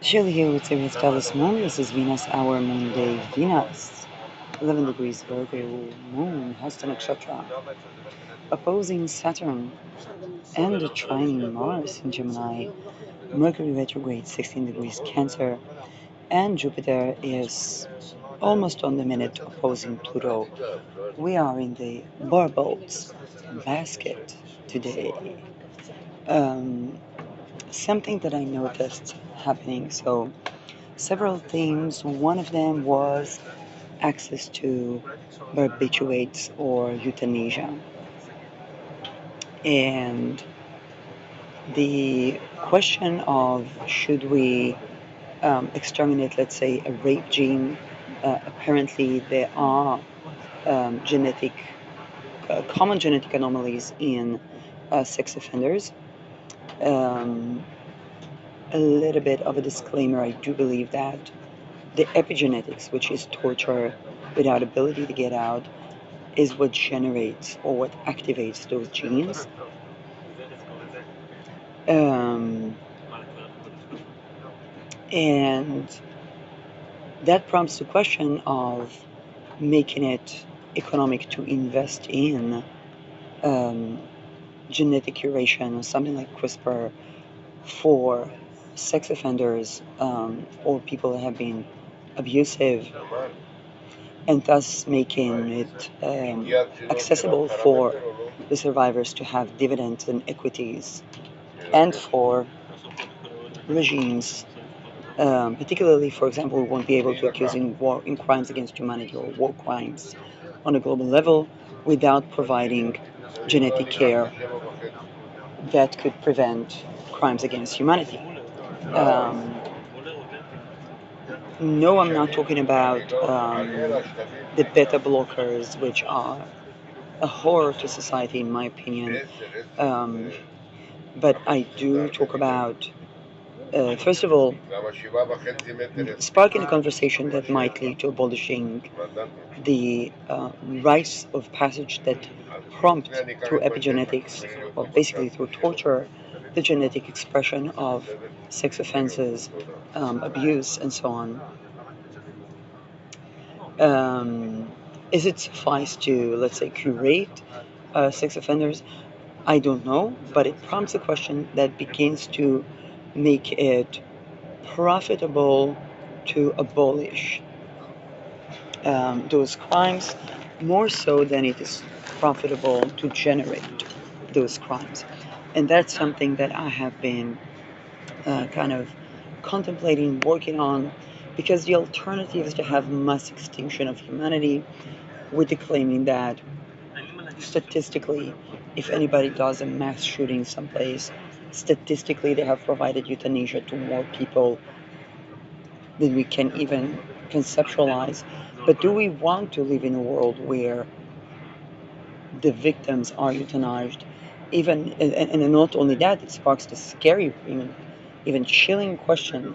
Chilly here with Sirius Talis Moon. This is Venus, our moon day. Venus, 11 degrees Virgo, moon, Hasta Nakshatra, opposing Saturn and trining Mars in Gemini, Mercury retrograde, 16 degrees Cancer, and Jupiter is almost on the minute opposing Pluto. We are in the Barbolts basket today. Um, Something that I noticed happening. So, several things. One of them was access to barbiturates or euthanasia. And the question of should we exterminate, let's say, a rape gene, apparently there are genetic, common genetic anomalies in sex offenders. Um, a little bit of a disclaimer, I do believe that the epigenetics, which is torture without ability to get out, is what generates or what activates those genes. Um, and that prompts the question of making it economic to invest in um, genetic curation or something like CRISPR for sex offenders or people that have been abusive, and thus making it accessible for the survivors to have dividends and equities, and for regimes, particularly, for example, we won't be able to accuse in crimes against humanity or war crimes on a global level without providing genetic care that could prevent crimes against humanity. Um, no, I'm not talking about the beta blockers, which are a horror to society, in my opinion. Um, but I do talk about, first of all, sparking a conversation that might lead to abolishing the rites of passage that prompt through epigenetics, or basically through torture, the genetic expression of sex offenses, abuse, and so on. Um, is it suffice to, let's say, curate sex offenders? I don't know, but it prompts a question that begins to make it profitable to abolish those crimes more so than it is profitable to generate those crimes. And that's something that I have been kind of contemplating, working on, because the alternative is to have mass extinction of humanity with the claiming that statistically, if anybody does a mass shooting someplace, statistically they have provided euthanasia to more people than we can even conceptualize. But do we want to live in a world where the victims are euthanized? Even and not only that, it sparks the scary, even chilling question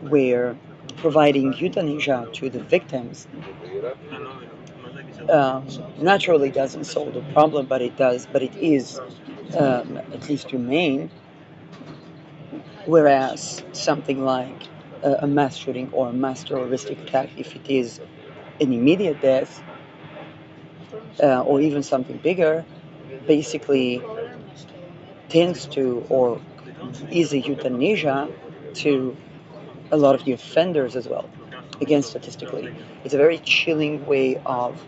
where providing euthanasia to the victims um, naturally doesn't solve the problem, but it does, but it is at least humane. Whereas something like a mass shooting or a mass terroristic attack, if it is an immediate death or even something bigger, basically tends to or is a euthanasia to a lot of the offenders as well, again statistically. It's a very chilling way of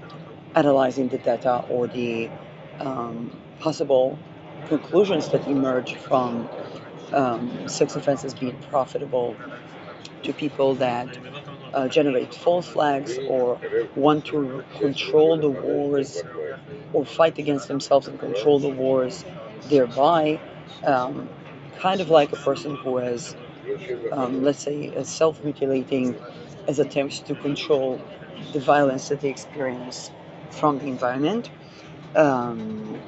analyzing the data or the possible conclusions that emerge from sex offenses being profitable to people that generate false flags or want to control the wars or fight against themselves and control the wars, thereby um, kind of like a person who has, let's say, a self-mutilating as attempts to control the violence that they experience from the environment. Um,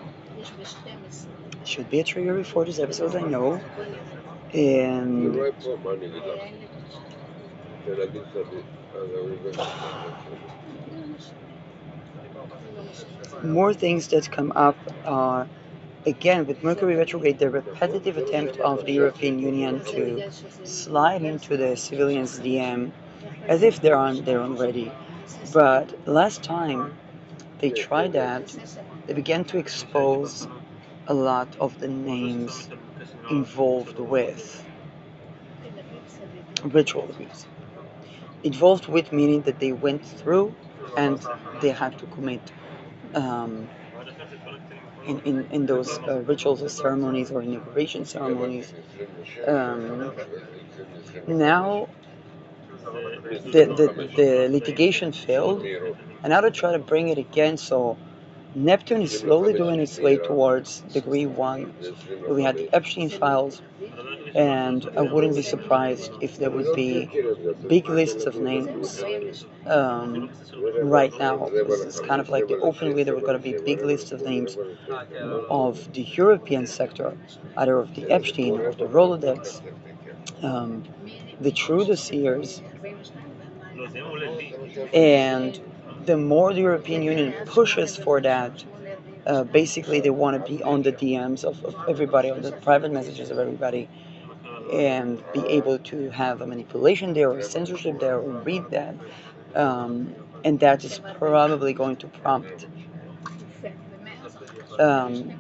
should be a trigger for this episode, I know. And more things that come up are again, with Mercury retrograde, the repetitive attempt of the European Union to slide into the civilians' DM as if they're on there already. But last time they tried that, they began to expose a lot of the names involved with ritual abuse. Involved with meaning that they went through and they had to commit um, in those rituals or ceremonies or inauguration ceremonies. Um, Now the litigation failed, and now to try to bring it again. So Neptune is slowly doing its way towards degree one, where we had the Epstein files, and I wouldn't be surprised if there would be big lists of names. Right now, it's kind of like the open way there were going to be big lists of names of the European sector, either of the Epstein or the Rolodex, um, the true dossiers, and the more the European Union pushes for that, basically they want to be on the DMs of everybody, on the private messages of everybody, and be able to have a manipulation there or censorship there or read that. And that is probably going to prompt um,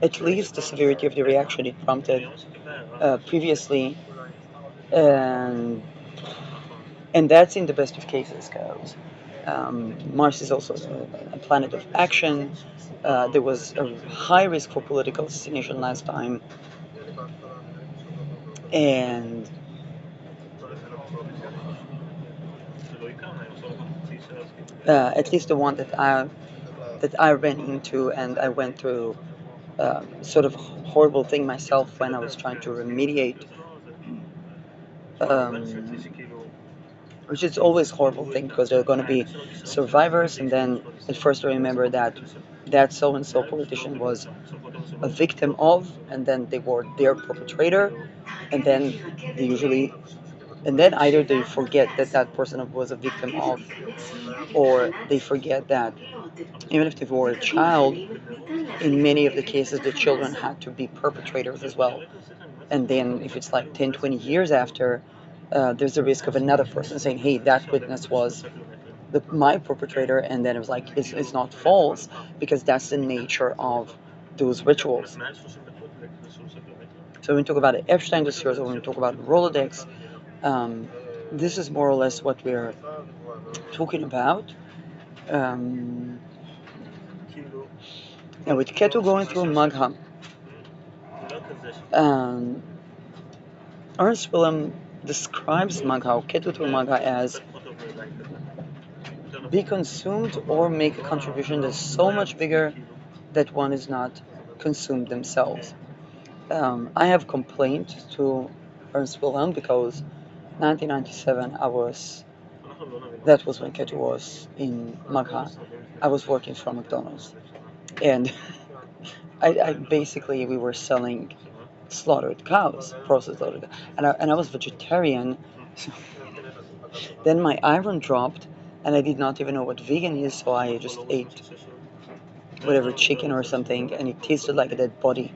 at least the severity of the reaction it prompted previously. And and that's in the best of cases, because Mars is also a planet of action. There was a high risk for political assassination last time, and at least the one that I ran into, and I went through sort of horrible thing myself when I was trying to remediate, um, which is always a horrible thing because there are going to be survivors, and then at first I remember that so and so politician was a victim of, and then they were their perpetrator, and then they usually, and then either they forget that that person was a victim of, or they forget that even if they were a child, in many of the cases the children had to be perpetrators as well. And then if it's like 10, 20 years after, there's a risk of another person saying, hey, that witness was my perpetrator, and then it was like, it's not false, because that's the nature of those rituals. So when we talk about the Epstein dossiers, or when we talk about Rolodex, um, this is more or less what we're talking about. Um, and with Ketu going through Magha, um, Ernst Willem describes Magha, Ketu through Magha, as be consumed or make a contribution that's so much bigger that one is not consumed themselves. I have complained to Ernst Wilhelm because 1997 that was when Ketu was in Magha. I was working for McDonald's, and I basically we were selling slaughtered cows, processed slaughtered cows, and I was vegetarian. So then my iron dropped, and I did not even know what vegan is, so I just ate whatever chicken or something, and it tasted like a dead body,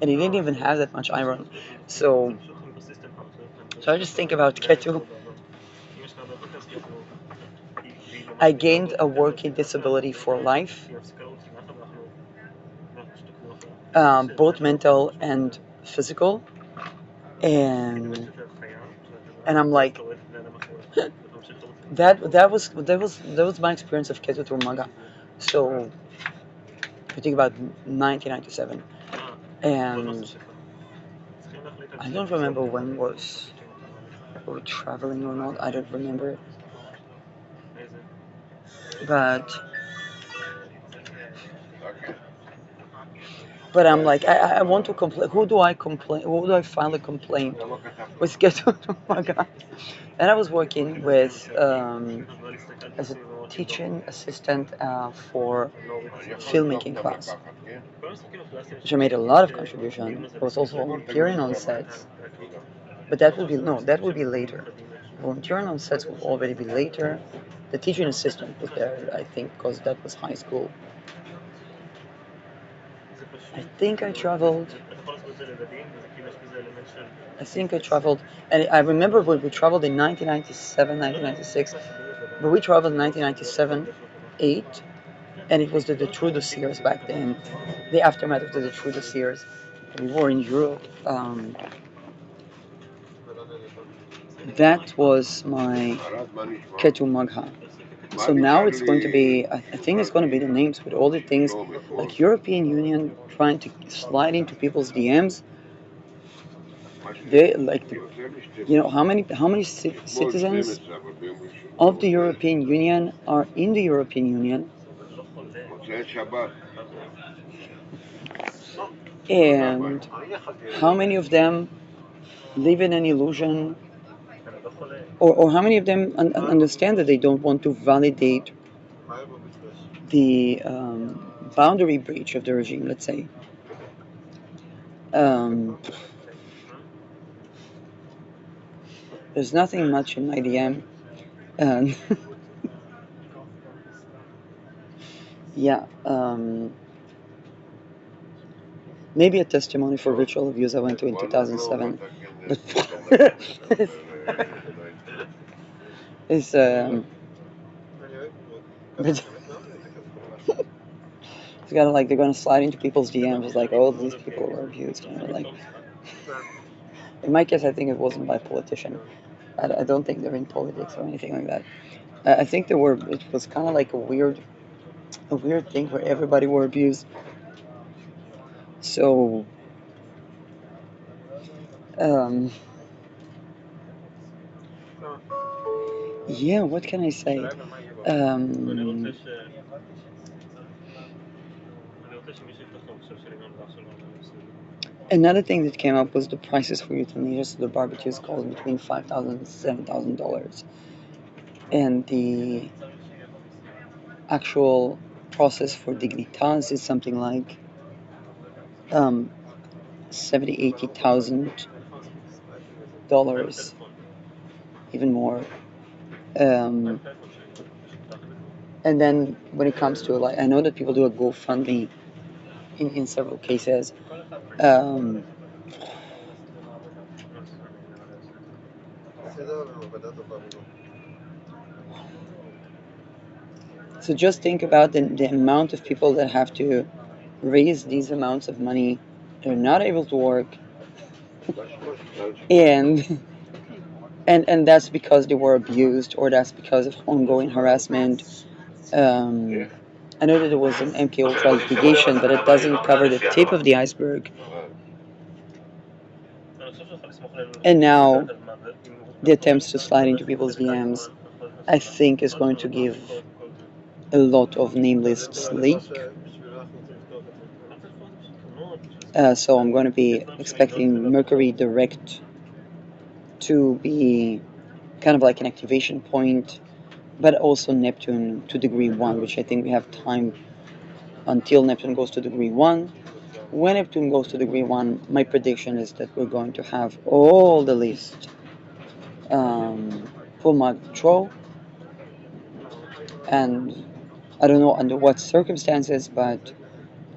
and it didn't even have that much iron. So, so I just think about keto. I gained a working disability for life, both mental and physical, and I'm like, that was my experience of keto through manga. So I think about 1997, and I don't remember when was we were traveling or not. I don't remember, but I'm like, I want to complain. Who do I complain? Who do I file a complaint with Keto Manga? And I was working with as a teaching assistant for filmmaking class, which I made a lot of contribution. I was also appearing on sets, but that would be later. Volunteering on sets would already be later. The teaching assistant was there, I think, because that was high school. I think I traveled. I think I traveled, and I remember when we traveled in 1997, 1996. But we traveled in 1997, 8, and it was the Detrudus years back then, the aftermath of the Detrudus years. We were in Europe. That was my Ketu Magha. So now it's going to be, I think it's going to be the names with all the things like European Union trying to slide into people's DMs. They like, how many citizens of the European Union are in the European Union, and how many of them live in an illusion, or how many of them understand that they don't want to validate the boundary breach of the regime, let's say. Um, there's nothing much in my DM. And yeah, maybe a testimony for ritual abuse I went to in 2007. But it's, but it's kind of like they're going to slide into people's DMs. It's like, oh, these people were abused. Like, in my case, I think it wasn't by a politician. I don't think they're in politics or anything like that. I think there were. It was kind of like a weird thing where everybody were abused. So, um, yeah, what can I say? Um, Another thing that came up was the prices for euthanasia. So the barbecues cost between $5,000 and $7,000, and the actual process for dignitas is something like 70, $80,000, even more. Um, and then when it comes to, like, I know that people do a GoFundMe in several cases. Um, so just think about the amount of people that have to raise these amounts of money. They're not able to work, and and that's because they were abused, or that's because of ongoing harassment. Um, I know that there was an MK Ultra litigation, but it doesn't cover the tip of the iceberg. And now the attempts to slide into people's DMs, I think, is going to give a lot of name lists leak. So I'm going to be expecting Mercury Direct to be kind of like an activation point, but also Neptune to degree 1, which I think we have time until Neptune goes to degree 1. When Neptune goes to degree 1, my prediction is that we're going to have all the list full mark draw, and I don't know under what circumstances, but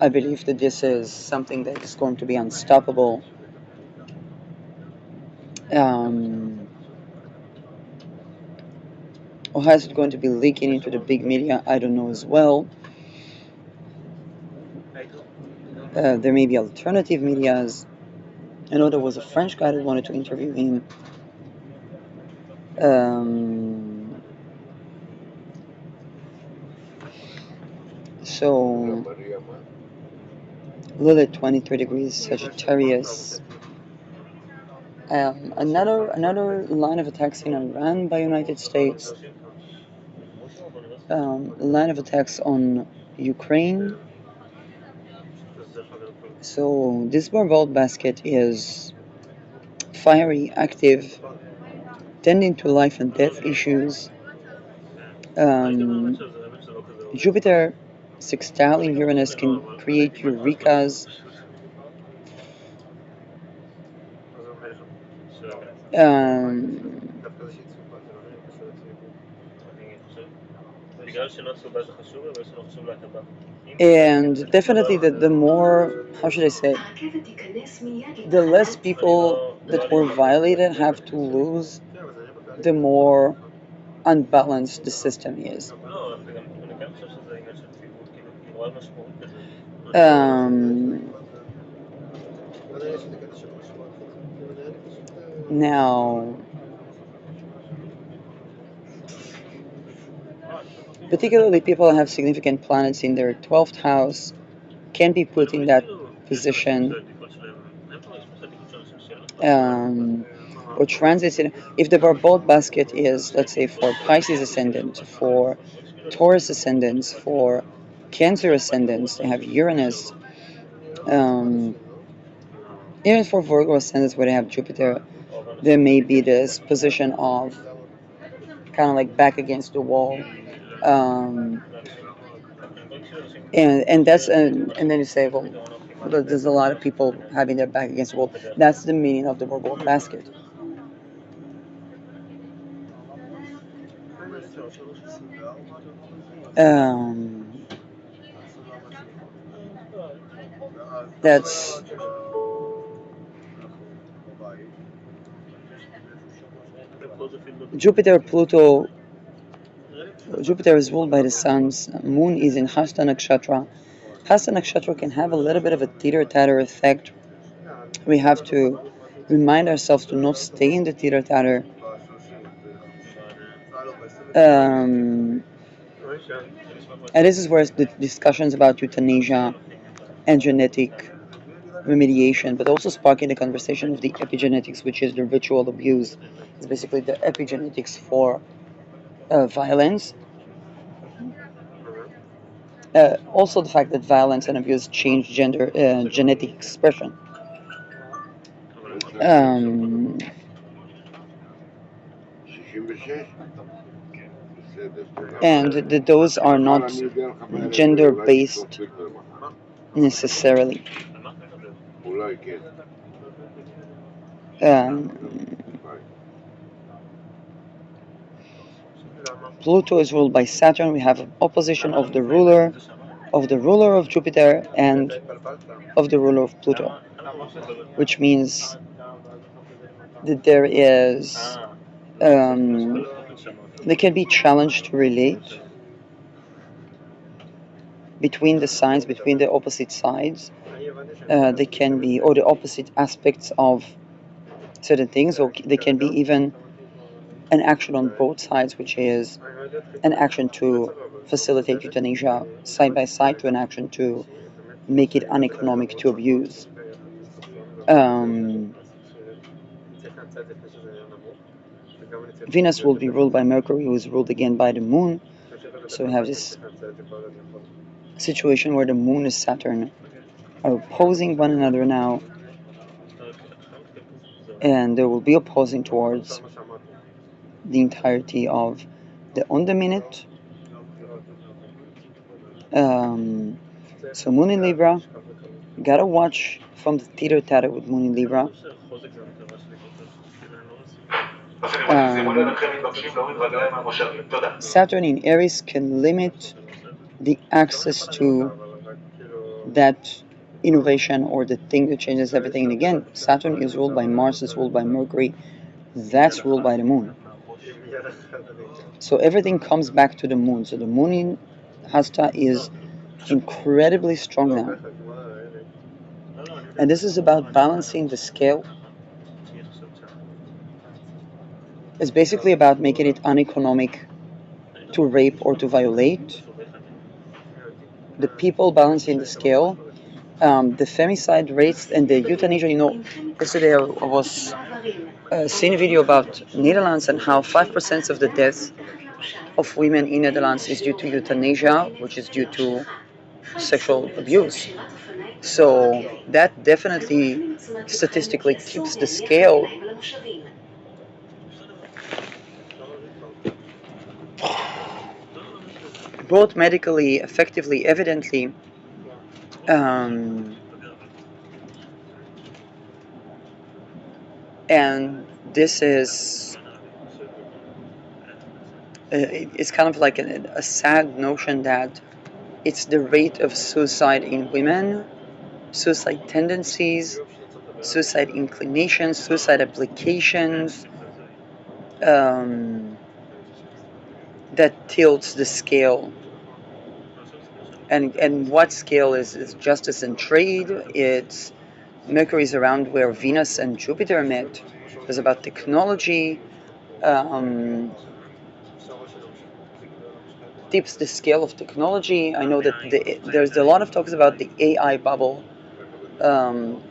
I believe that this is something that is going to be unstoppable. Um, or how is it going to be leaking into the big media? I don't know as well. There may be alternative medias. I know there was a French guy that wanted to interview him. So Lilith 23 degrees Sagittarius. Another line of attacks in Iran by United States. Line of attacks on Ukraine. So this Barbald basket is fiery, active, tending to life and death issues. Um, Jupiter sextile in Uranus can create eurekas. Um, And definitely the more, how should I say, the less people that were violated have to lose, the more unbalanced the system is. Um, Now, particularly people that have significant planets in their 12th house can be put in that position, um, or transits in. If the Barbot basket is, let's say, for Pisces ascendant, for Taurus ascendants, for Cancer ascendants, they have Uranus. Um, Even for Virgo ascendants, where they have Jupiter, there may be this position of kind of like back against the wall. Um, and that's and then you say, well, there's a lot of people having their back against the wall. That's the meaning of the Barbot basket. Um, that's Jupiter, Pluto. Jupiter is ruled by the suns. Moon is in Hasta Nakshatra. Hasta Nakshatra can have a little bit of a teeter-tatter effect. We have to remind ourselves to not stay in the teeter-tatter. Um, and this is where the discussions about euthanasia and genetic remediation, but also sparking the conversation of the epigenetics, which is the ritual abuse. It's basically the epigenetics for violence. Also, the fact that violence and abuse change gender genetic expression. Um, and those are not gender based necessarily. Um, Pluto is ruled by Saturn. We have an opposition of the ruler of Jupiter and of the ruler of Pluto, which means that there is they can be challenged to relate between the signs, between the opposite sides. They can be, or the opposite aspects of certain things, or they can be even an action on both sides, which is an action to facilitate euthanasia side by side to an action to make it uneconomic to abuse. Um, Venus will be ruled by Mercury, who is ruled again by the Moon. So we have this situation where the Moon and Saturn are opposing one another now, and they will be opposing towards the entirety of the on the minute. So Moon in Libra, gotta watch from the teeter tatter with Moon in Libra. Saturn in Aries can limit the access to that innovation or the thing that changes everything. And again, Saturn is ruled by Mars, is ruled by Mercury, that's ruled by the Moon. So everything comes back to the Moon. So the Moon in Hasta is incredibly strong now. And this is about balancing the scale. It's basically about making it uneconomic to rape or to violate. The people balancing the scale. The femicide rates and the euthanasia. Yesterday I was seeing a video about Netherlands and how 5% of the deaths of women in Netherlands is due to euthanasia, which is due to sexual abuse. So that definitely statistically tips the scale. Both medically, effectively, evidently, um, and this is it's kind of like a sad notion that it's the rate of suicide in women, suicide tendencies, suicide inclinations, suicide applications, um, that tilts the scale. And what scale is justice and trade? It's Mercury's around where Venus and Jupiter met. It was about technology. Um, Tips the scale of technology. I know that there's a lot of talks about the AI bubble. Um,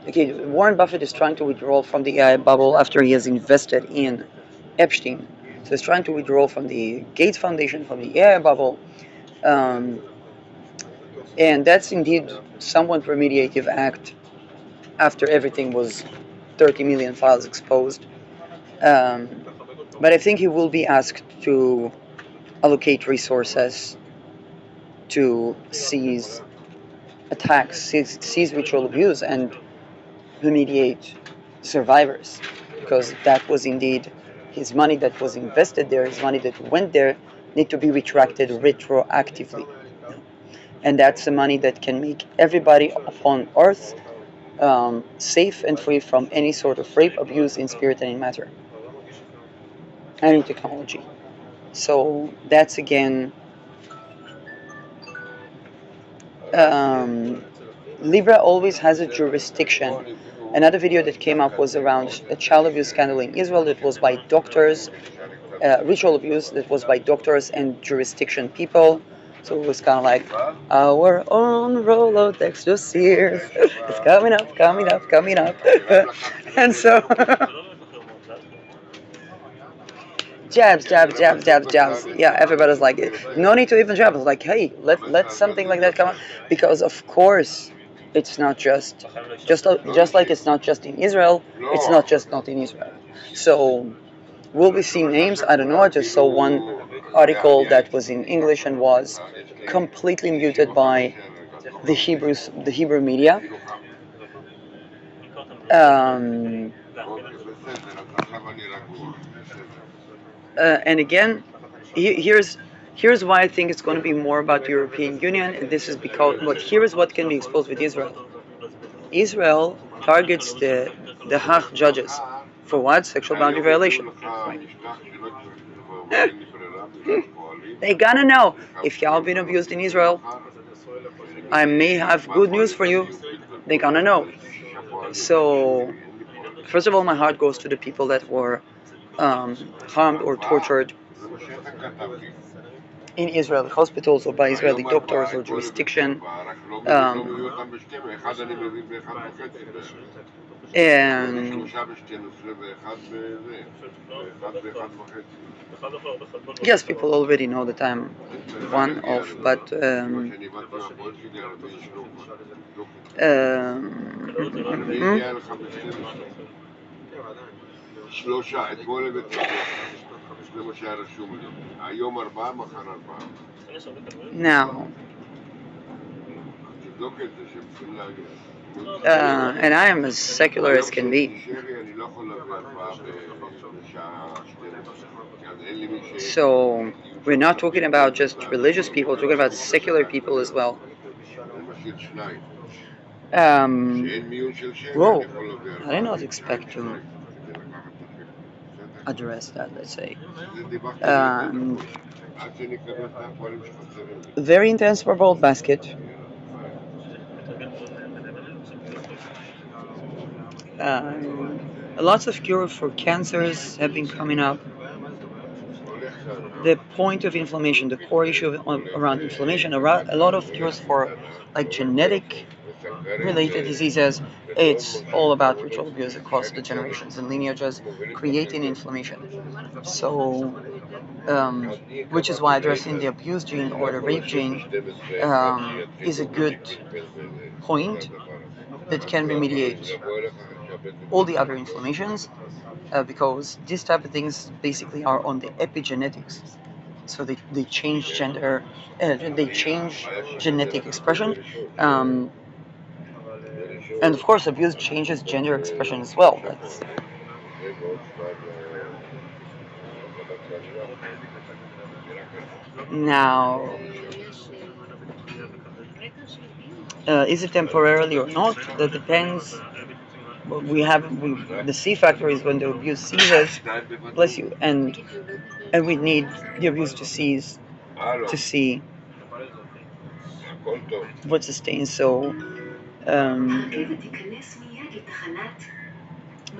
okay, Warren Buffett is trying to withdraw from the AI bubble after he has invested in Epstein. So he's trying to withdraw from the Gates Foundation, from the AI bubble. Um, and that's indeed somewhat remediative act after everything was 30 million files exposed. Um, but I think he will be asked to allocate resources to seize attacks, seize ritual abuse, and remediate survivors, because that was indeed his money that was invested there, his money that went there, need to be retracted retroactively. And that's the money that can make everybody upon earth safe and free from any sort of rape, abuse in spirit and in matter, and in technology. So that's again, um, Libra always has a jurisdiction. Another video that came up was around a child abuse scandal in Israel that was by doctors, ritual abuse that was by doctors and jurisdiction people. So it was kind of like our own Rolodex just here. It's coming up, coming up, coming up. And so jabs, jabs, jabs, jabs, jabs. Yeah, everybody's like, no need to even jab. It's like, hey, let something like that come up, because of course, it's not just like it's not just in Israel. It's not just not in Israel. So will we see names? I don't know. I just saw one article that was in English and was completely muted by the Hebrew media. Um, and again, here's why I think it's going to be more about the European Union. And this is because, but here is what can be exposed with Israel. Israel targets the Hach judges for what? Sexual boundary violation. They gonna know if y'all been abused in Israel. I may have good news for you. They gonna know. So, first of all, my heart goes to the people that were harmed or tortured in Israeli hospitals or by Israeli doctors or jurisdiction. And yes, people already know that I'm one of, but now, and I am as secular as can be. So we're not talking about just religious people, we're talking about secular people as well. Whoa, I did not expect to address that, let's say. Very intense for both basket. Lots of cures for cancers have been coming up. The point of inflammation, the core issue around inflammation, a lot of cures for like genetic related diseases, it's all about ritual abuse across the generations and lineages, creating inflammation. So, which is why addressing the abuse gene or the rape gene is a good point that can remediate all the other inflammations, because these type of things basically are on the epigenetics. So they change gender, they change genetic expression, and of course abuse changes gender expression as well. Now, is it temporarily or not? That depends. The C factor is when the abuse ceases. Bless you, and we need the abuse to cease to see what sustains. So, um,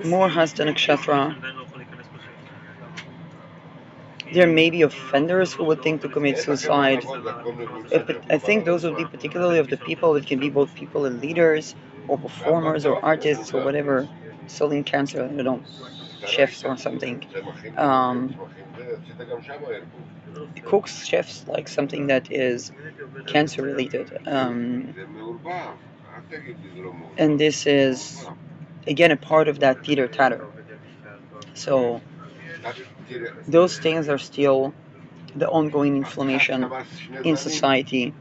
more Hasta Nakshatra. There may be offenders who would think to commit suicide. I think those would be particularly of the people. It can be both people and leaders, or performers, or artists, or whatever, selling cancer. I don't know, chefs or something. Um, cooks, chefs, like something that is cancer related. And this is again a part of that teeter tatter. So those things are still the ongoing inflammation in society.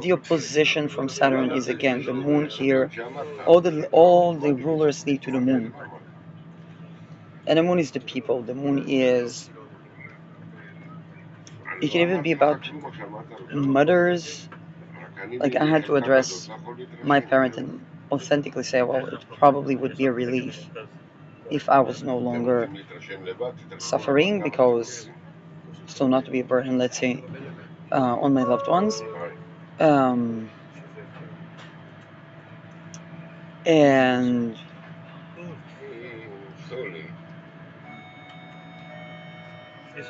The opposition from Saturn is again the moon here. All the rulers lead to the moon, and the moon is the people. The moon is. It can even be about mothers. Like I had to address my parent and authentically say, well, it probably would be a relief if I was no longer suffering, because so not to be a burden, let's say, on my loved ones. Um, and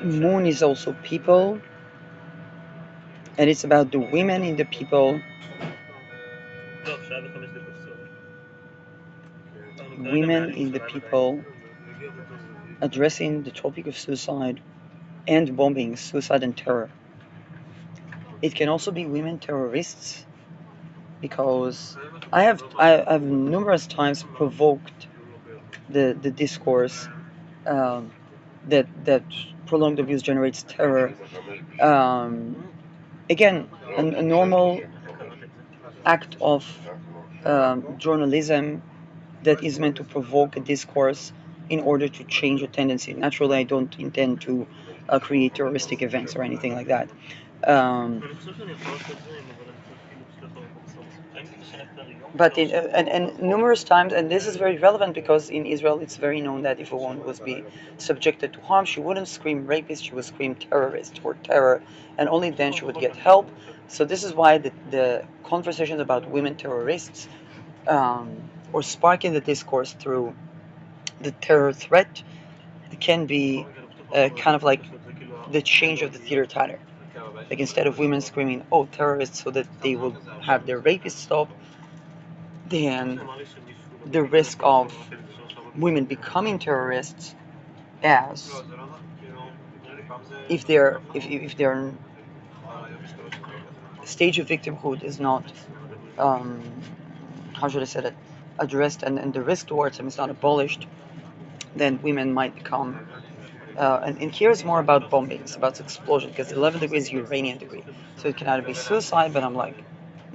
moon is also people, and it's about the women in the people. Women in the people addressing the topic of suicide and bombing, suicide and terror. It can also be women terrorists, because I've numerous times provoked the discourse, um, that prolonged abuse generates terror. Again, a normal act of journalism that is meant to provoke a discourse in order to change a tendency. Naturally, I don't intend to create terroristic events or anything like that. Um, but and numerous times, and this is very relevant because in Israel it's very known that if a woman was be subjected to harm, she wouldn't scream rapist, she would scream terrorist or terror, and only then she would get help. So this is why the conversations about women terrorists, or sparking the discourse through the terror threat, can be kind of like the change of the theater title. Like instead of women screaming, "Oh, terrorists," so that they will have their rapists stop, then the risk of women becoming terrorists, as if their stage of victimhood is not, um, how should I say that, addressed, and the risk towards them is not abolished, then women might become. And here's more about bombings, about explosion, because 11 degrees Uranian degree. So it can either be suicide, but I'm like,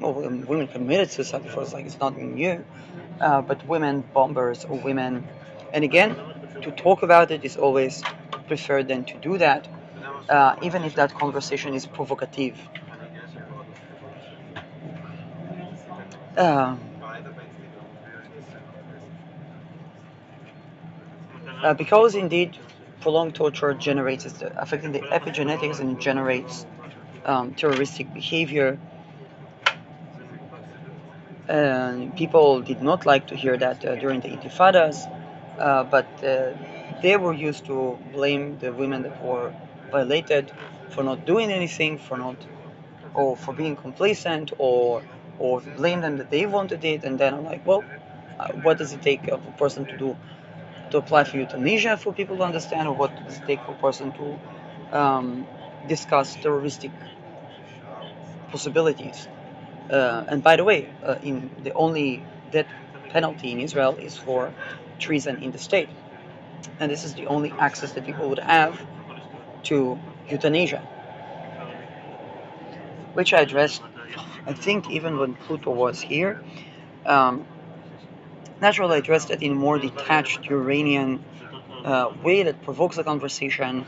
well, women committed suicide before, it's like, it's not new. But women bombers or women, and again, to talk about it is always preferred than to do that, even if that conversation is provocative. Um, because indeed, prolonged torture generates, affecting the epigenetics, and generates terroristic behavior. And people did not like to hear that during the intifadas, but they were used to blame the women that were violated for not doing anything, for not, or for being complacent, or blame them that they wanted it. And then I'm like, well, what does it take of a person to do, to apply for euthanasia for people to understand, or what does it take for a person to discuss terroristic possibilities? And by the way, in the only death penalty in Israel is for treason in the state, and this is the only access that people would have to euthanasia, which I addressed, I think, even when Pluto was here. Um, Naturally, I addressed it in more detached Uranian way that provokes a conversation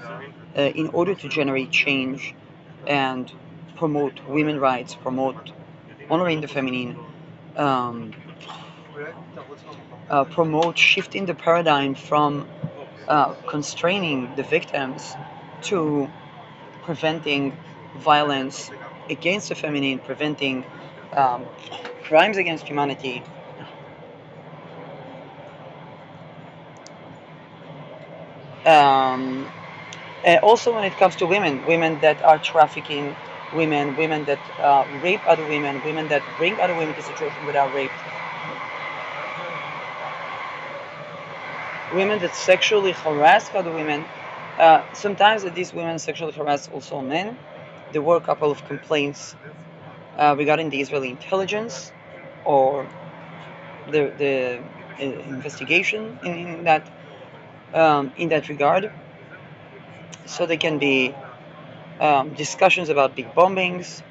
in order to generate change and promote women's rights, promote honoring the feminine, um, promote shifting the paradigm from constraining the victims to preventing violence against the feminine, preventing um, crimes against humanity. Um, Also, when it comes to women, women that are trafficking women that rape other women that bring other women to situations without rape, women that sexually harass other women. Sometimes these women sexually harass also men. There were a couple of complaints regarding the Israeli intelligence or the investigation in that regard. So there can be discussions about big bombings.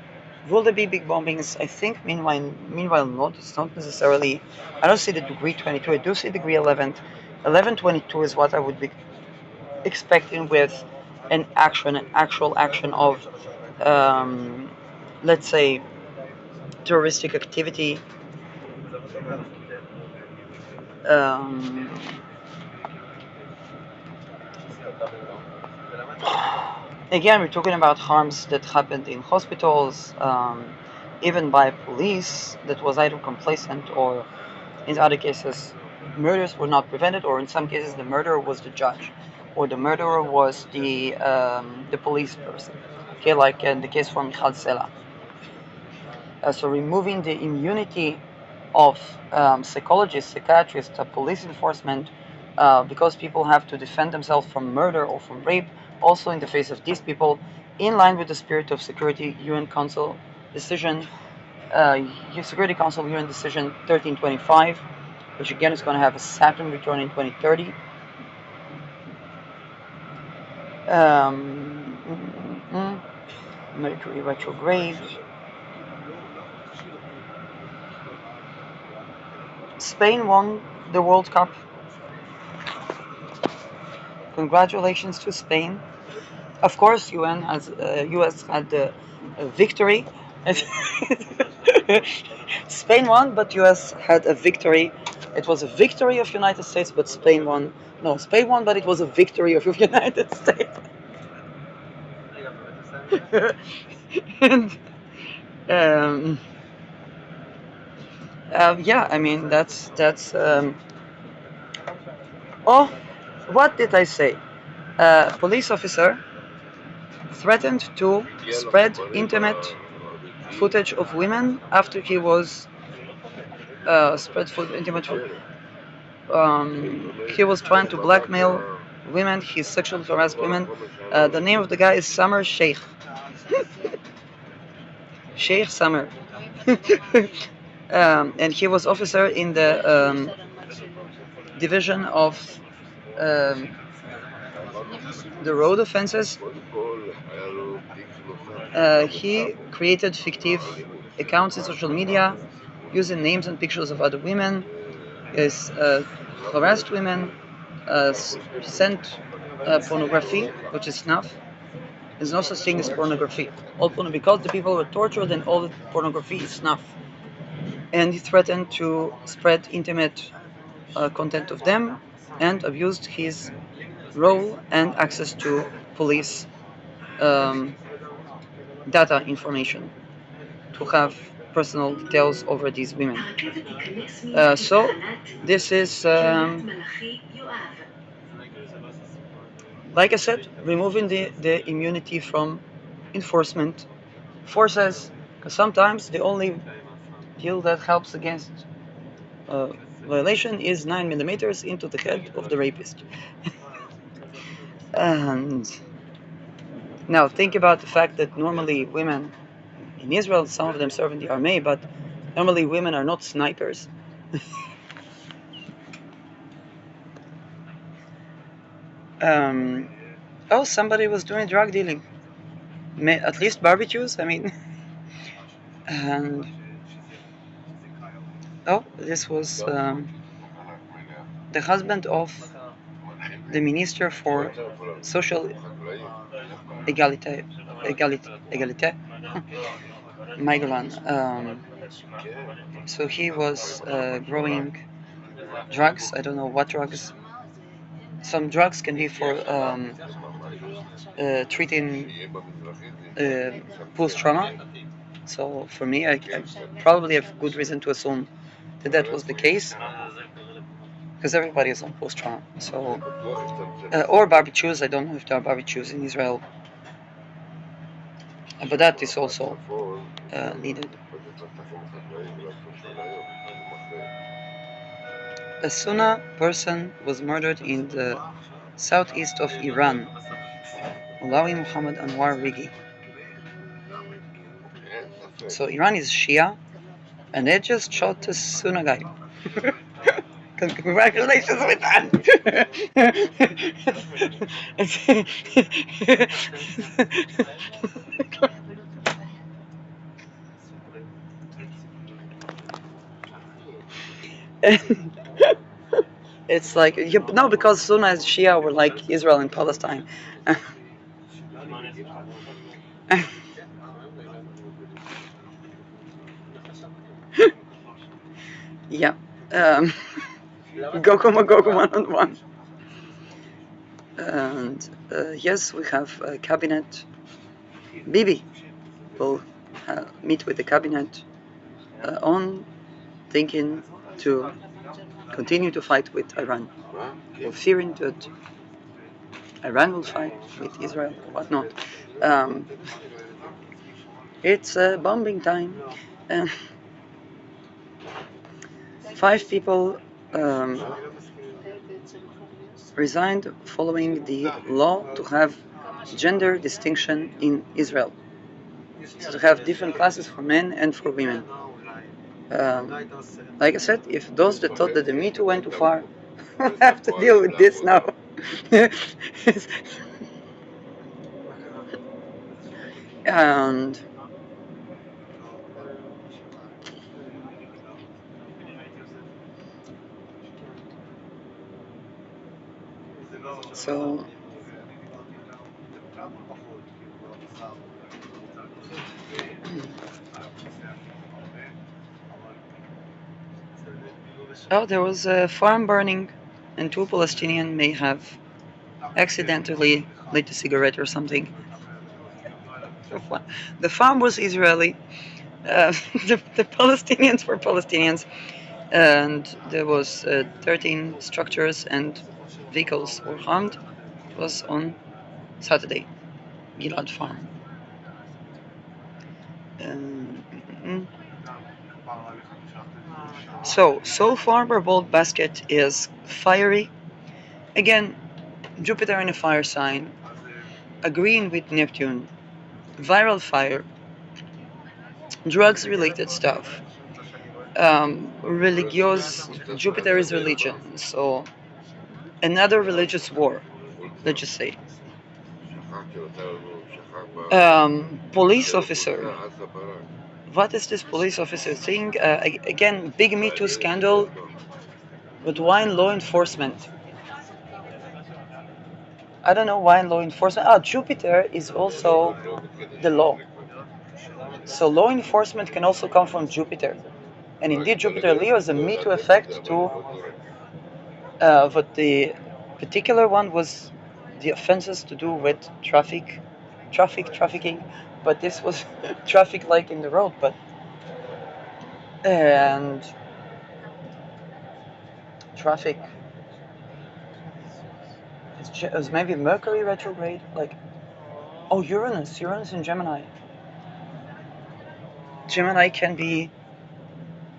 Will there be big bombings? I think meanwhile not. It's not necessarily. I don't see the degree 22. I do see degree 11. 1122 is what I would be expecting with an actual action of, um, let's say, terroristic activity. Um, Again, we're talking about harms that happened in hospitals, even by police that was either complacent or, in other cases, murders were not prevented, or in some cases, the murderer was the judge, or the murderer was the police person. Okay, like in the case for Michal Sela. So removing the immunity of psychologists, psychiatrists, police enforcement, because people have to defend themselves from murder or from rape, also in the face of these people, in line with the spirit of Security UN Council decision, Security Council UN decision 1325, which again is going to have a Saturn return in 2030. Mercury retrograde. Spain won the World Cup. Congratulations to Spain. Of course, US had a victory. Spain won, but US had a victory. It was a victory of United States, but Spain won. No, Spain won, but it was a victory of United States. And yeah, I mean that's. Oh, what did I say? Police officer threatened to spread intimate footage of women after he was intimate. He was trying to blackmail women. He sexually harassed women. The name of the guy is Summer Sheikh. Sheikh Summer. And he was officer in the division of um, the road offenses. He created fictive accounts in social media using names and pictures of other women. Is harassed women, sent pornography, which is snuff. There's no such thing as pornography. Because the people were tortured and all the pornography is snuff. And he threatened to spread intimate content of them and abused his role and access to police um, data information to have personal details over these women. So this is, like I said, removing the immunity from enforcement forces, because sometimes the only deal that helps against violation is 9 millimeters into the head of the rapist. And now think about the fact that normally women in Israel, some of them serve in the army, but normally women are not snipers. Oh, somebody was doing drug dealing. At least barbecues, I mean. And oh, this was the husband of the Minister for Social Egalite, Egalite, Migolan. So he was growing drugs. I don't know what drugs. Some drugs can be for treating post trauma. So for me, I probably have good reason to assume that that was the case, because everybody is on post trauma. So or barbecues. I don't know if there are barbecues in Israel, but that is also needed. A Sunna person was murdered in the southeast of Iran, Malawi Muhammad Anwar Rigi. So Iran is Shia, and they just shot a Sunna guy. Congratulations with that. It's like no, because Sunna and Shia were like Israel and Palestine. Yeah. Goku Magoku 1-on-1. And yes, we have a cabinet. Bibi will meet with the cabinet on thinking to continue to fight with Iran, or fearing that Iran will fight with Israel or whatnot. It's bombing time. Uh, 5 people resigned following the law to have gender distinction in Israel. So to have different classes for men and for women. Like I said, if those that thought that the Me Too went too far will have to deal with this now. And so oh, there was a farm burning, and 2 Palestinians may have accidentally lit a cigarette or something. The farm was Israeli. The Palestinians were Palestinians, and there was 13 structures and vehicles were harmed. It was on Saturday, Gilad Farm. So far, our bold basket is fiery. Again, Jupiter in a fire sign, agreeing with Neptune, viral fire, drugs-related stuff. Religious, Jupiter is religion, so another religious war, let's just say. Police officer. What is this police officer thing? Again, big Me Too scandal, but why in law enforcement? I don't know why in law enforcement. Jupiter is also the law. So law enforcement can also come from Jupiter. And indeed, Jupiter Leo is a Me Too effect to, but the particular one was the offenses to do with trafficking, but this was traffic like in the road, but, and traffic, it was maybe Mercury retrograde, like, oh, Uranus in Gemini. Gemini can be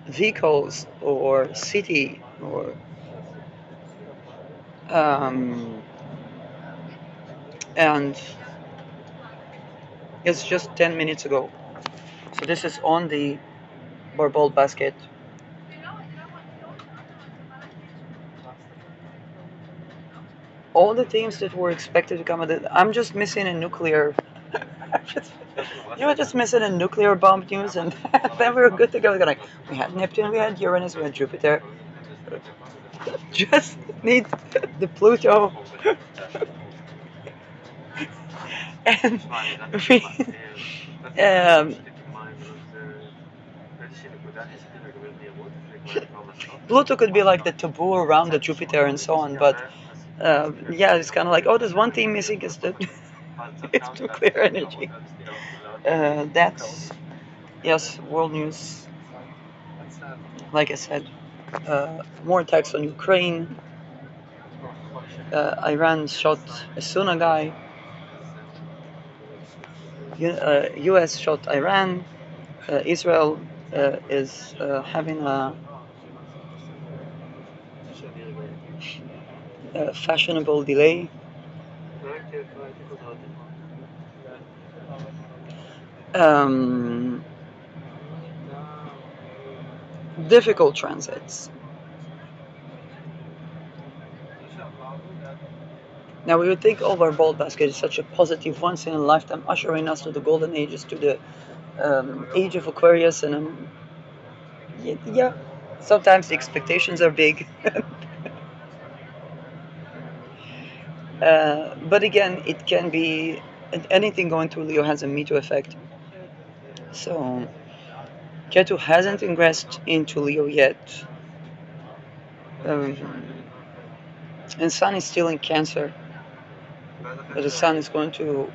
vehicles or city or and it's just 10 minutes ago. So this is on the Barbol basket. All the teams that were expected to come, I'm just missing a nuclear. You were just missing a nuclear bomb news, and then we were good to go. Like, we had Neptune, we had Uranus, we had Jupiter. just need the Pluto and we, um, Pluto could be like the taboo around the Jupiter and so on, but yeah, it's kind of like, oh, there's one thing missing is the it's nuclear energy. That's yes, world news. Like I said, more attacks on Ukraine. Iran shot a Sunni guy. U.S. shot Iran. Israel is having a fashionable delay. Um, difficult transits. Now we would think, oh, our ball basket is such a positive, once in a lifetime, ushering us to the golden ages, to the age of Aquarius, and yeah, sometimes the expectations are big. But again, it can be anything going through Leo has a Me Too effect. So Ketu hasn't ingressed into Leo yet, um, and Sun is still in Cancer. But the Sun is going to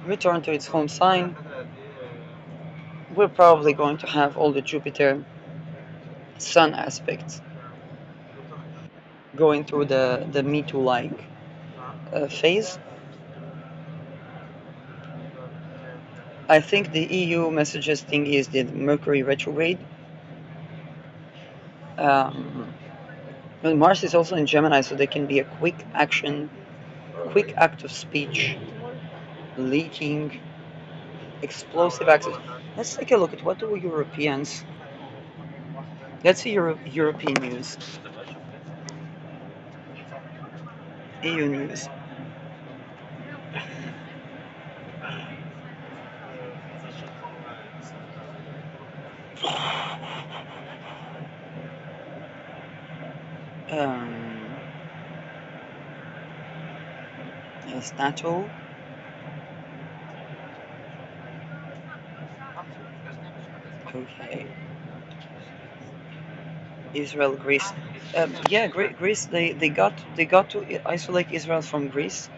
return to its home sign. We're probably going to have all the Jupiter Sun aspects going through the Me Too like phase. I think the EU messages thing is the Mercury retrograde. Um, well, Mars is also in Gemini, so there can be a quick action, quick act of speech, leaking, explosive acts. Let's take a look at what do Europeans. Let's see European news, EU news. Um, yes, NATO. Okay. Israel, Greece. Yeah, Greece. They got to isolate Israel from Greece,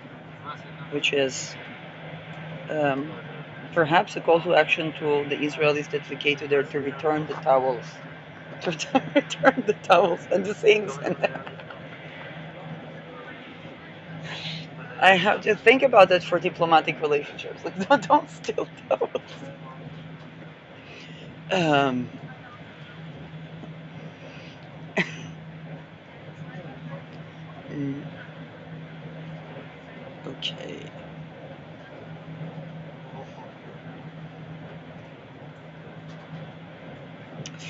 which is um, perhaps a call to action to the Israelis that vacated there to return the towels, to return the towels and the things. And I have to think about that for diplomatic relationships. Like, don't steal towels. Um, mm, okay.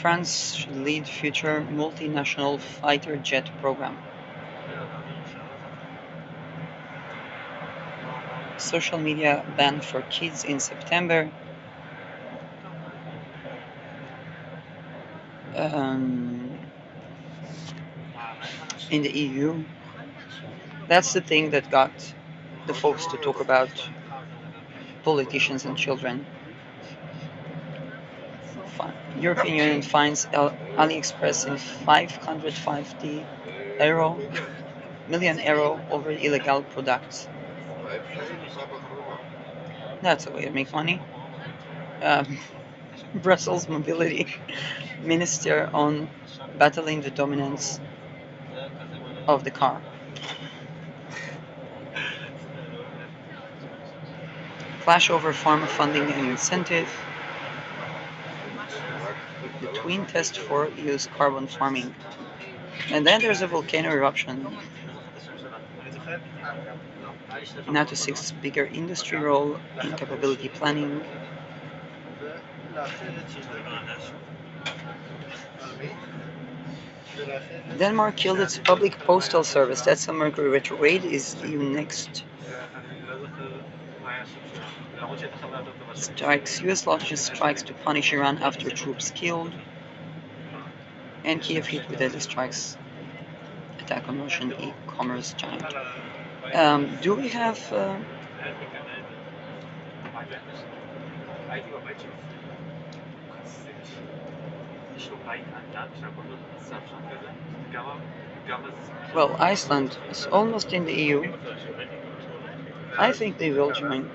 France should lead future multinational fighter jet program. Social media ban for kids in September. Um, in the EU. That's the thing that got the folks to talk about politicians and children. European Union fines AliExpress in 550 euro million euro over illegal products. That's a way to make money. Um, Brussels mobility minister on battling the dominance of the car. Clash over pharma funding and incentive. The twin test for use carbon farming. And then there's a volcano eruption. NATO seeks bigger industry role in capability planning. Denmark killed its public postal service. That's a Mercury retrograde. Is EU next? Strikes. US launches strikes to punish Iran after troops killed. And Kiev hit with air strikes attack on Russian e-commerce giant. Do we have? Well, Iceland is almost in the EU. I think they will join.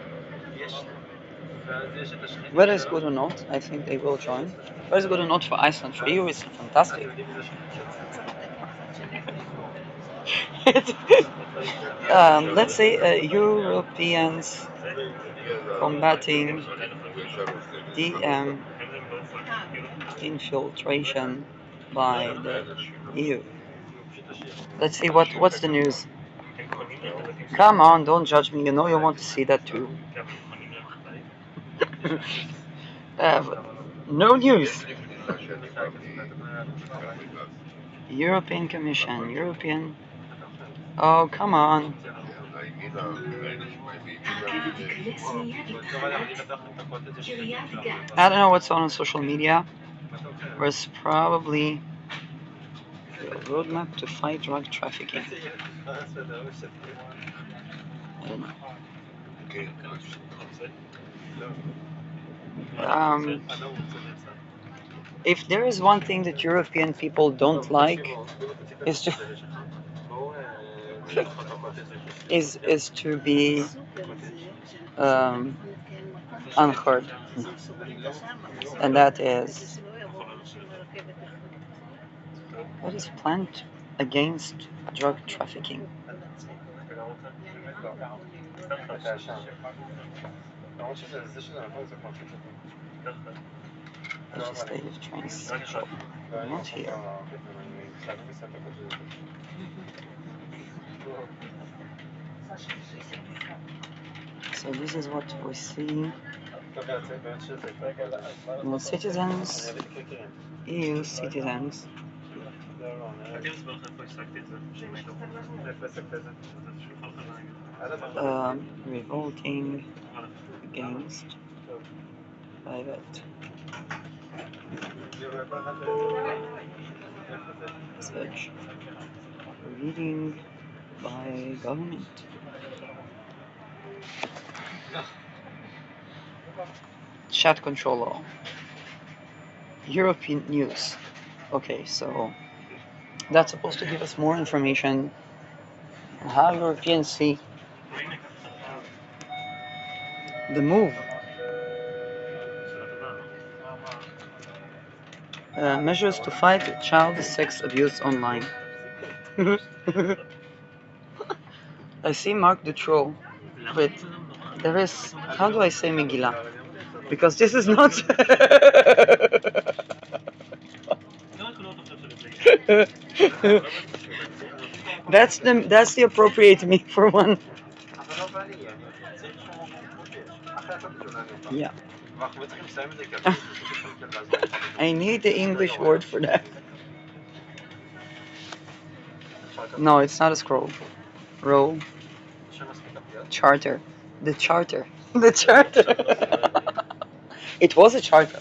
Whether it's good or not, I think they will join. Whether it's good or not for Iceland, for EU, it's fantastic. Let's say Europeans combating DM infiltration by the EU. Let's see what's the news. Come on, don't judge me. You know you want to see that too. uh, no news. European Commission, European. Oh, come on. I don't know what's on social media. There's probably a roadmap to fight drug trafficking. I don't know. If there is one thing that European people don't like, is to is to be um, unheard, and that is what is planned against drug trafficking. Legislative transition. Not here. So this is what we see. Well, citizens, EU citizens. Revolting against private search. Reading by government. Chat control law. European news. Okay, so that's supposed to give us more information on how Europeans see the move. Measures to fight child sex abuse online. I see Mark Dutroux. Wait, there is. How do I say Megillah? Because this is not. That's the appropriate me for one. Yeah. I need the English word for that. No, it's not a scroll. Roll. Charter. The charter. The charter. It was a charter.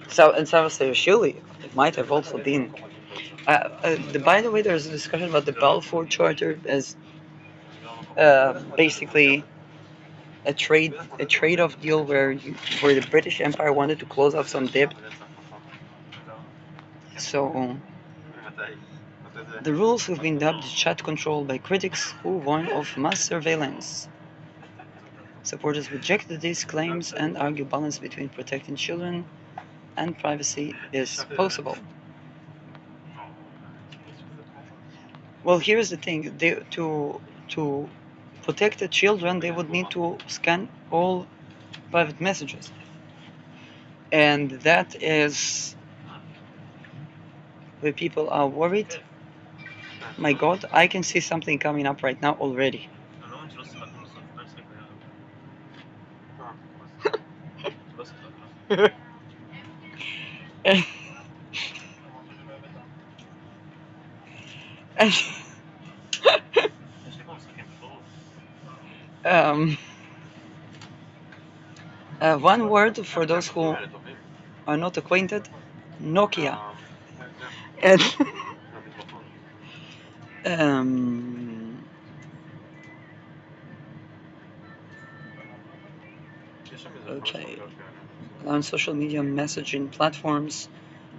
So, and some say, surely it might have also been. By the way, there's a discussion about the Balfour Charter as basically a trade-off deal where the British Empire wanted to close off some debt. So the rules have been dubbed chat control by critics who warn of mass surveillance. Supporters rejected these claims and argue balance between protecting children and privacy is possible. Well, here's the thing: to protect the children, they would need to scan all private messages, and that is where people are worried. My God, I can see something coming up right now already. um, one word for those who are not acquainted: Nokia. And Um, okay. On social media messaging platforms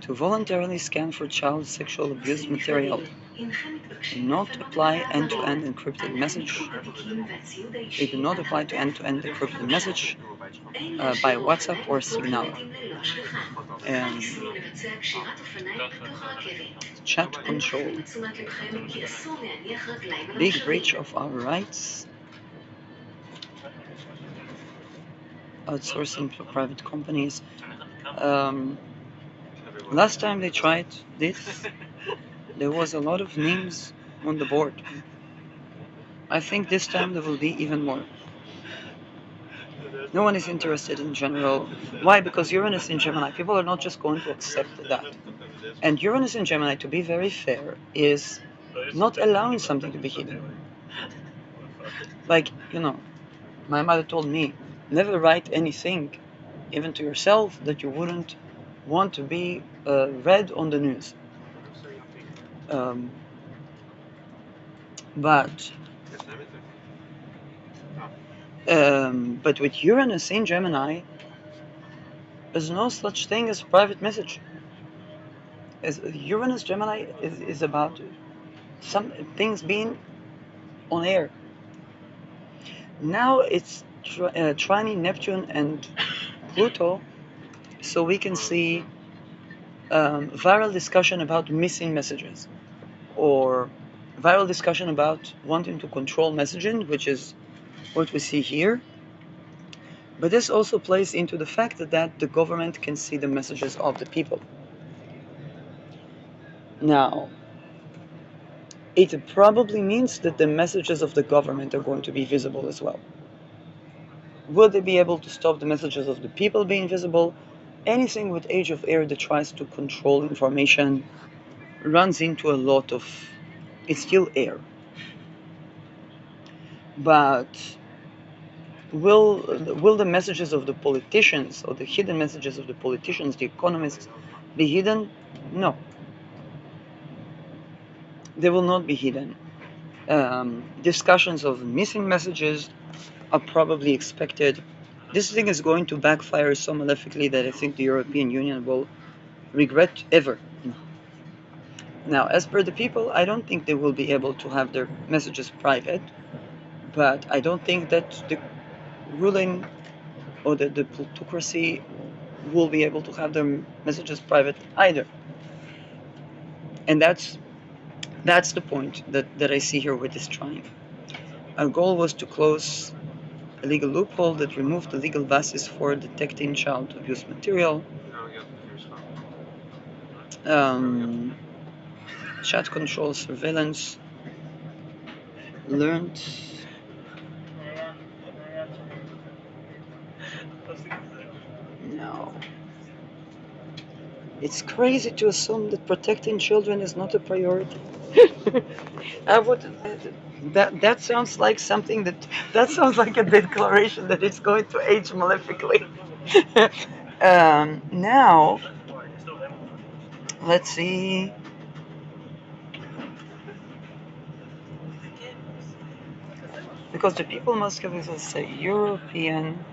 to voluntarily scan for child sexual abuse material. Not apply end-to-end encrypted message. They do not apply to end-to-end encrypted message by WhatsApp or Signal. Um, chat control. Big breach of our rights. Outsourcing to private companies. Last time they tried this, there was a lot of names on the board. I think this time there will be even more. No one is interested in general. Why? Because Uranus in Gemini, people are not just going to accept that. And Uranus in Gemini, to be very fair, is not allowing something to be hidden. Like, my mother told me, never write anything, even to yourself, that you wouldn't want to be read on the news. Um, but but with Uranus in Gemini, there's no such thing as private message. Uranus Gemini is about some things being on air. Now it's trining Neptune and Pluto, so we can see viral discussion about missing messages, or viral discussion about wanting to control messaging, which is what we see here. But this also plays into the fact that the government can see the messages of the people. Now, it probably means that the messages of the government are going to be visible as well. Will they be able to stop the messages of the people being visible? Anything with Age of Air that tries to control information runs into a lot of... It's still air. But will the messages of the politicians, or the hidden messages of the politicians, the economists, be hidden? No. They will not be hidden. Discussions of missing messages are probably expected. This thing is going to backfire so malefically that I think the European Union will regret ever. Now, as per the people, I don't think they will be able to have their messages private, but I don't think that the ruling or the plutocracy will be able to have their messages private either. And that's the point that I see here with this trying. Our goal was to close a legal loophole that removed the legal basis for detecting child abuse material. Chat control surveillance learned. No. It's crazy to assume that protecting children is not a priority. I would. That sounds like something that sounds like a declaration that it's going to age malefically. Now, let's see. Because the people must have is a European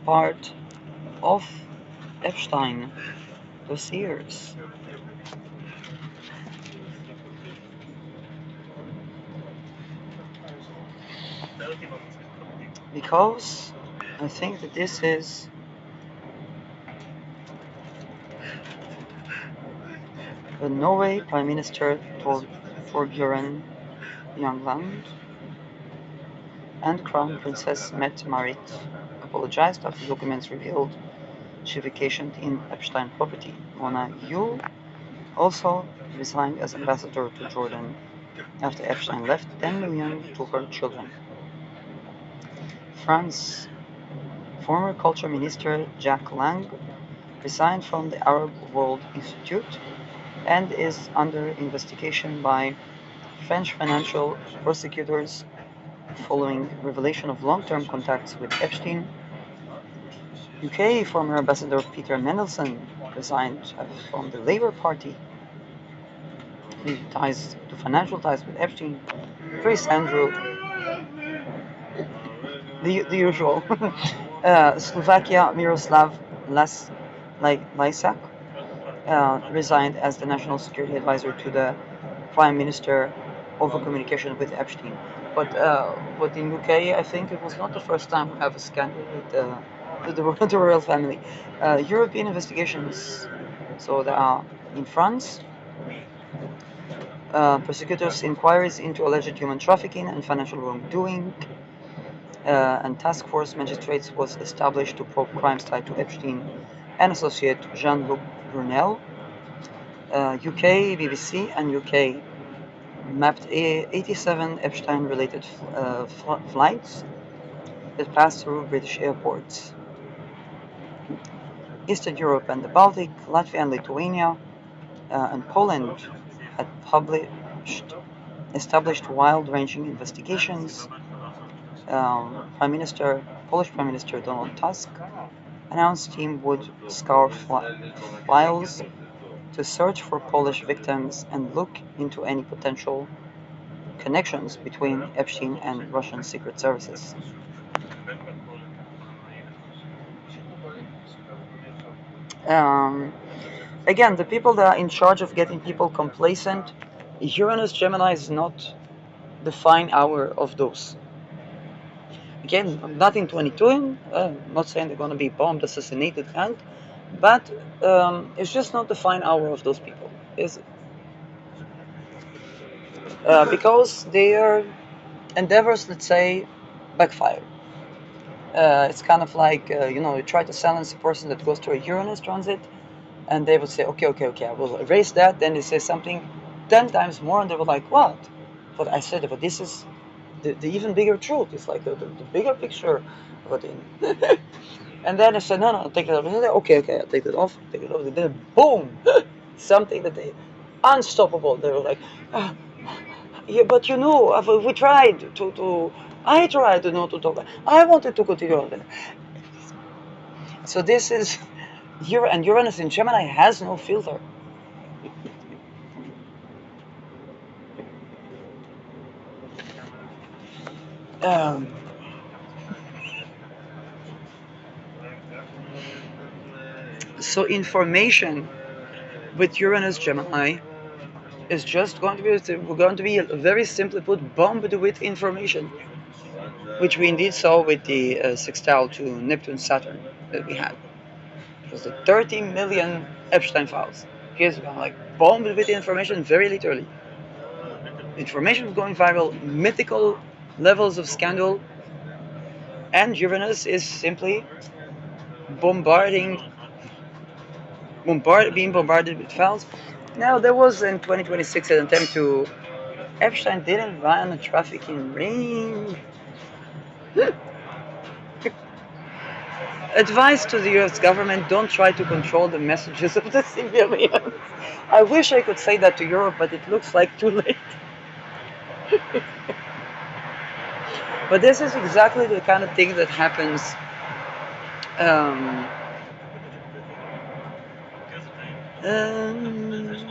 part of Epstein dossiers. Because I think that this is the Norway Prime Minister Torbjørn Jagland and Crown Princess Mette-Marit apologized after documents revealed she vacationed in Epstein property. Mona Yu also resigned as ambassador to Jordan after Epstein left 10 million to her children. France. Former Culture Minister Jack Lang resigned from the Arab World Institute and is under investigation by French financial prosecutors following revelation of long-term contacts with Epstein. UK former Ambassador Peter Mandelson resigned from the Labour Party. the ties, the financial ties with Epstein, Prince Andrew, the usual. Slovakia, Miroslav Lysak resigned as the national security advisor to the prime minister over communication with Epstein. But in UK, I think it was not the first time we have a scandal with the royal family. European investigations. So there are in France, prosecutors' inquiries into alleged human trafficking and financial wrongdoing, and task force magistrates was established to probe crimes tied to Epstein and associate Jean-Luc Brunel. UK, BBC, and UK mapped 87 Epstein-related flights that passed through British airports. Eastern Europe and the Baltic, Latvia and Lithuania, and Poland had established wide-ranging investigations. Polish Prime Minister Donald Tusk announced he would scour files to search for Polish victims and look into any potential connections between Epstein and Russian secret services. Um, Again, the people that are in charge of getting people complacent, Uranus Gemini is not the fine hour of those. Again, nothing to anything. I'm not saying they're going to be bombed, assassinated, but it's just not the fine hour of those people. Is because their endeavors, let's say, backfire. It's kind of like you try to silence a person that goes through a Uranus transit, and they would say, okay, I will erase that. Then they say something 10 times more, and they were like, what? But I said, but this is the even bigger truth. It's like the bigger picture of it. And then I said, no, take it off. And said, okay, I'll take it off, And then boom, something that they unstoppable. They were like, ah, yeah, but we tried to. I tried to not to talk. I wanted to continue on that. So this is and Uranus in Gemini has no filter. Um, so information with Uranus Gemini is just going to be very simply put bombed with information, which we indeed saw with the sextile to Neptune Saturn that we had. It was the 30 million Epstein files. Here's like bombed with information very literally. Information was going viral, mythical levels of scandal, and Uranus is simply being bombarded with files. Now, there was in 2026 an attempt to. Epstein didn't run a trafficking ring. Advice to the US government: don't try to control the messages of the civilians. I wish I could say that to Europe, but it looks like too late. But this is exactly the kind of thing that happens. Um, um,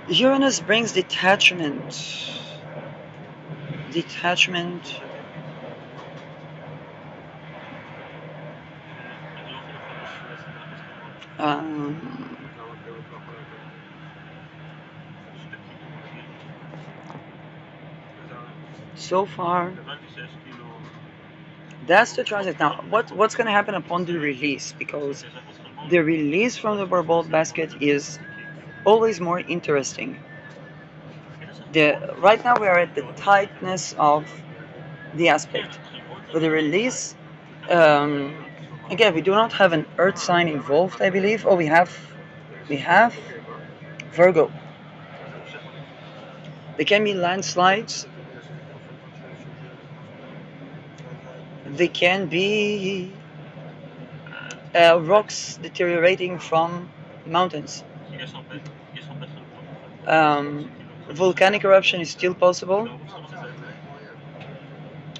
Uranus brings detachment. Detachment. Um, so far, that's the transit. Now, what's going to happen upon the release? Because the release from the Barbol basket is always more interesting. Right now we are at the tightness of the aspect. With the release, um, again, we do not have an earth sign involved, I believe. Oh, we have Virgo. There can be landslides. They can be rocks deteriorating from mountains. Volcanic eruption is still possible.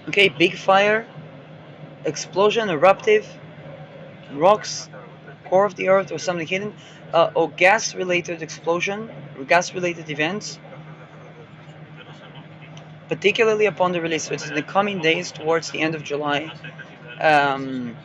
Okay, big fire. explosion, eruptive, rocks, core of the earth, or something hidden, or gas-related explosion, or gas-related events, particularly upon the release. So it's in the coming days towards the end of July. Um,